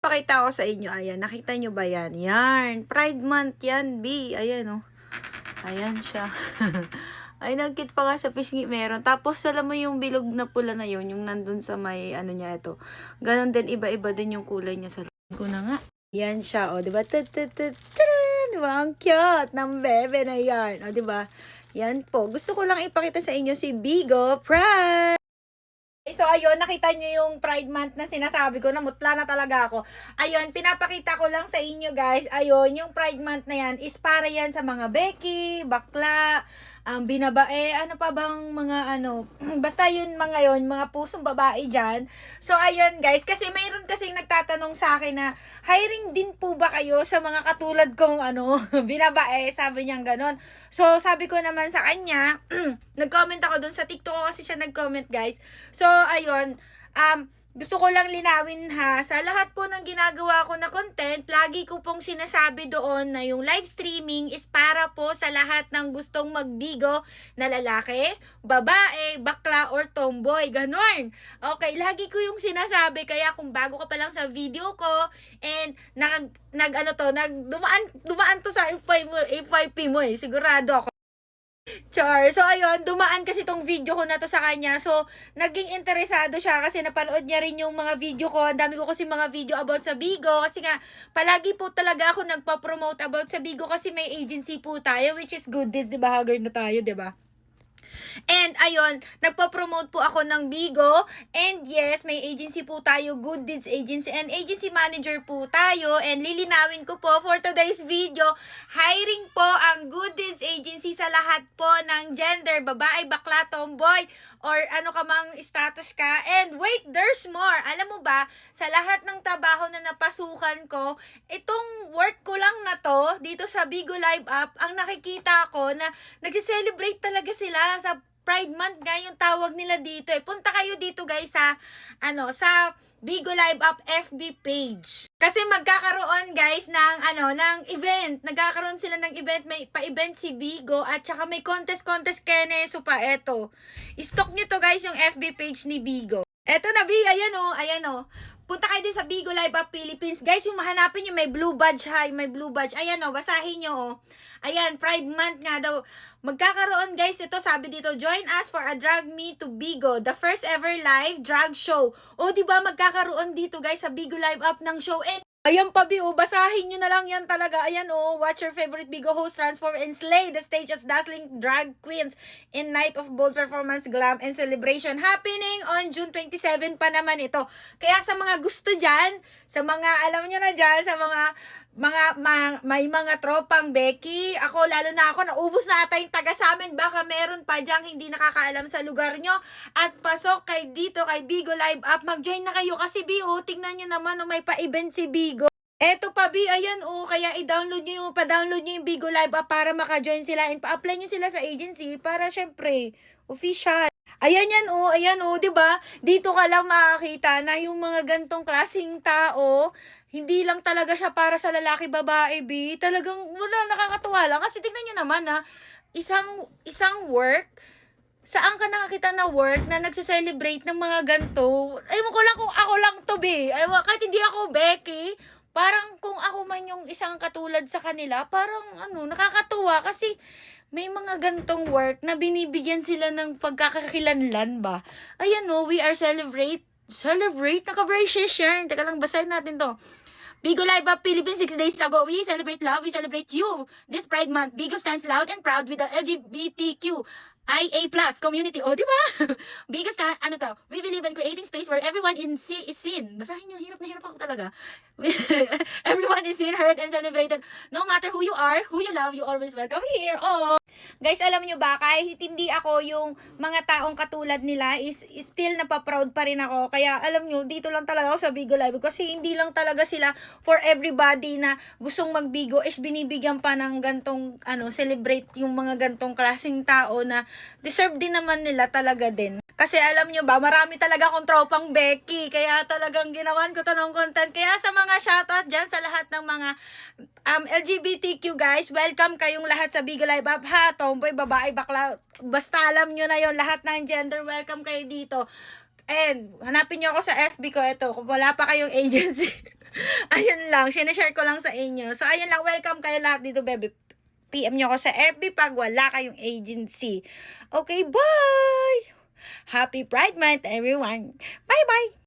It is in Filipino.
ipapakita ko sa inyo, ayan, nakita nyo ba yan? Yarn, Pride Month yan, B. Ayan, oh. Ayan siya. Ay, nagkit pa nga sa pisngi meron. Tapos, alam mo yung bilog na pula na yun, yung nandun sa may, ano niya ito. Ganon din, iba-iba din yung kulay niya sa ko na nga. Yan siya, o, diba? Diba? Ang cute ng bebe na yarn. O, diba? Yan po. Gusto ko lang ipakita sa inyo si Bigo Pride. So, ayun, nakita nyo yung Pride Month na sinasabi ko, namutla na talaga ako. Ayun, pinapakita ko lang sa inyo, guys. Ayun, yung Pride Month na yan is para yan sa mga Becky, bakla, binabae, ano pa bang mga ano, basta yun mga yun, mga pusong babae dyan. So, ayun, guys, kasi mayroon kasing nagtatanong sa akin na, hiring din po ba kayo sa mga katulad kong ano, binabae, sabi niyang ganon. So, sabi ko naman sa kanya, nag-comment ako dun sa TikTok ko kasi siya nag-comment, guys. So, ayun, gusto ko lang linawin ha, sa lahat po ng ginagawa ko na content, lagi ko pong sinasabi doon na yung live streaming is para po sa lahat ng gustong magbigo na lalaki, babae, bakla, or tomboy, ganon. Okay, lagi ko yung sinasabi, kaya kung bago ka pa lang sa video ko, and dumaan to sa FYP mo sigurado ako. Char. So, ayun, dumaan kasi tong video ko na to sa kanya. So, naging interesado siya kasi napanood niya rin yung mga video ko. Ang dami ko kasi mga video about sa Bigo. Kasi nga, palagi po talaga ako nagpa-promote about sa Bigo kasi may agency po tayo, which is good this, diba? Haggard na tayo, diba? And ayun, nagpo-promote po ako ng Bigo. And yes, may agency po tayo, Good Deeds Agency. And agency manager po tayo. And lilinawin ko po for today's video, hiring po ang Good Deeds Agency sa lahat po ng gender, babae, bakla, tomboy, or ano ka mang status ka. And wait, there's more. Alam mo ba, sa lahat ng trabaho na napasukan ko, itong work ko lang na to, dito sa Bigo Live App, ang nakikita ko na nagse-celebrate talaga sila sa Pride Month nga yung tawag nila dito eh. Punta kayo dito guys sa sa Bigo Live App FB page. Kasi magkakaroon guys ng event. Nagkakaroon sila ng event, may pa-event si Bigo at saka may contest keneso pa eto. I-stock nyo to guys yung FB page ni Bigo. Eto na ayan o. Punta kayo din sa Bigo Live App Philippines. Guys, yung mahanapin nyo, may blue badge, may blue badge. Ayan o, basahin nyo o. Ayan, Pride Month nga daw. Magkakaroon guys, ito sabi dito, join us for a Drag Me to Bigo, the first ever live drag show. O, diba magkakaroon dito guys sa Bigo Live App ng show. And ayan pa, basahin nyo na lang yan talaga. Ayan watch your favorite Bigo host transform and slay the stage as dazzling drag queens in night of bold performance, glam, and celebration. Happening on June 27 pa naman ito. Kaya sa mga gusto dyan, sa mga, alam nyo na dyan, sa may mga tropang Becky, lalo na ako, naubos na ata yung taga sa amin, baka meron pa dyang hindi nakakaalam sa lugar nyo, at pasok kay dito, kay Bigo Live App, mag-join na kayo, kasi tingnan nyo naman, may pa-event si Bigo. Eto pa ayan kaya pa-download nyo yung Bigo Live App para maka-join sila, and pa-apply nyo sila sa agency, para syempre, official. Ayan diba? Dito ka lang makakita na yung mga gantong klaseng tao, hindi lang talaga siya para sa lalaki, babae, talagang wala, nakakatuwa lang. Kasi tingnan nyo naman isang work, saan ka nakakita na work na nagse-celebrate ng mga ganto? Ewan ko lang kung ako lang to, kahit hindi ako Becky, parang kung ako man yung isang katulad sa kanila, parang nakakatuwa kasi may mga gantong work na binibigyan sila ng pagkakakilanlan ba. Ayan we are celebrate, naka-very. Teka lang, basahin natin to. Bigo Live App Philippines 6 days ago, we celebrate love, we celebrate you. This Pride Month, Bigo stands loud and proud with the LGBTQ IA+ community. O, di ba? Biggest we believe in creating space where everyone is seen. Basahin nyo, hirap na hirap ako talaga. Everyone is seen, heard, and celebrated. No matter who you are, who you love, you always welcome here. Oh. Guys, alam nyo ba, kahit hindi ako yung mga taong katulad nila, is still napaproud pa rin ako. Kaya alam nyo, dito lang talaga ako sa Bigo Live, kasi hindi lang talaga sila for everybody na gustong magbigo is binibigyan pa ng gantong celebrate yung mga gantong klaseng tao na deserve din naman nila talaga din. Kasi alam nyo ba, marami talaga akong tropang Becky, kaya talagang ginawan ko to ng content. Kaya sa mga shoutout dyan, sa lahat ng mga LGBTQ guys, welcome kayong lahat sa Bigo Live App ha, tomboy, babae, bakla, basta alam nyo na yon, lahat ng gender, welcome kayo dito. And hanapin nyo ako sa FB ko, ito, kung wala pa kayong agency. Ayun lang, sinashare ko lang sa inyo. So, ayun lang, welcome kayo lahat dito, bebe. PM nyo ako sa FB pag wala kayong agency. Okay, bye! Happy Pride Month, everyone! Bye-bye!